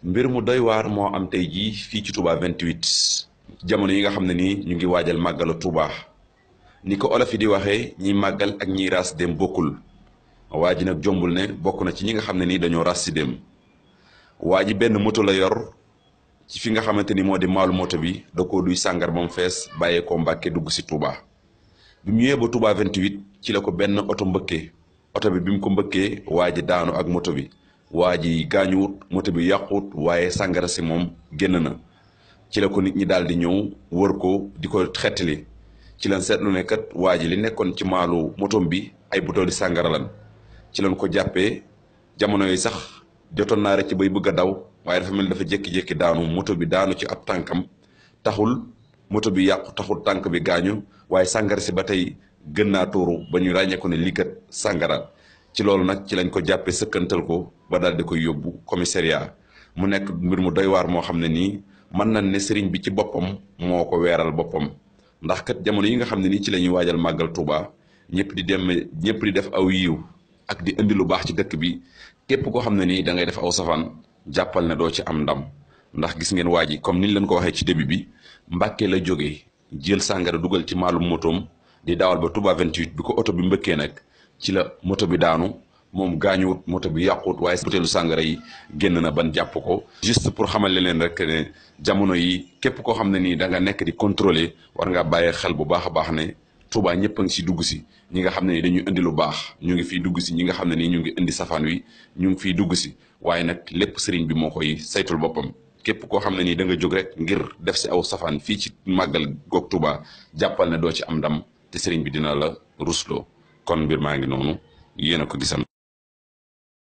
mbir mu doy waar moo am tey jii fii ci Touba 28 jamono yi nga xam ne nii ñu ngi waajal màggalu Touba ni ko olof yi di waxee ñiy màggal ak ñiy raas dem bokkul waa ji nag jombul ne bokk na ci ñi nga xam ne nii dañoo raas si dem waa ji benn moto la yor ci fi nga xamante ni moo di maalu moto bi da koo duy sàngar ba mu fees bàyyee ko Mbàkke dugg si Touba bi mu ñëwee ba Touba 28 ci la ko benn oto mbëkkee oto bi mu ko mbëkkee waa ji daanu ak moto bi. waa ji gaañuwut moto bi yàquwut waaye sàngara si moom génn na ci la ko nit ñi daal di ñëw wër ko di ko xettali ci lañ seetlu ne kat waa ji li nekkoon ci maalu motom bi ay butooli sàngara lan ci lañ ko jàppee jamono yi sax jotoon naa rek ci bay bëgg a daw waaye dafa mel dafa jékki-jékki daanu moto bi daanu ci ab tànkam taxul moto bi yàqu taxul tànk bi gaañu waaye sàngara si ba tey gën naa tuuru ba ñu ràññee ko ne lii kat sàngara ci loolu nag ci lañ ko jàppee sëkkantal ko ba daal di koy yóbbu commissariat mu nekk mbir mu doy waar moo xam ne nii mën nañ ne sëriñ bi ci boppam moo ko weeral boppam ndax kat jamono yi nga xam ne nii ci la ñuy waajal màggal Touba ñëpp di def aw yiw ak di indi lu baax ci dëkk bi képp koo xam ne nii da ngay def aw safaan jàppal ne doo ci am ndam ndax gis ngeen waa ji comme niñ leen ko waxee ci début bi Mbàkke la jógee jël sàngara dugal ci maalum motoom di daawal ba Touba 28 bi ko oto bi mbëkkee nag ci la moto bi daanu moom gaañuwut moto bi yàquwut waaye buteelu sàngara yi génn na ban jàpp ko juste pour xamal leen rek ne jamono yi képp koo xam ne nii da nga nekk di contrôler war nga bàyyi xel bu baax a baax ne Touba ñëpp a ngi si dugg si ñi nga xam ne ni dañuy indi lu baax ñu ngi fiy dugg si ñi nga xam ne nii ñu ngi indi safaan wi ñu ngi fiy dugg si waaye nag lépp sëriñ bi moo koy saytul boppam képp koo xam ne nii da nga jóg rek ngir def si aw safaan fii ci màggal goog Touba jàppal ne doo ci am ndam te sëriñ bi dina la rusloo kon mbir maa ngi noonu yéen a ko gisal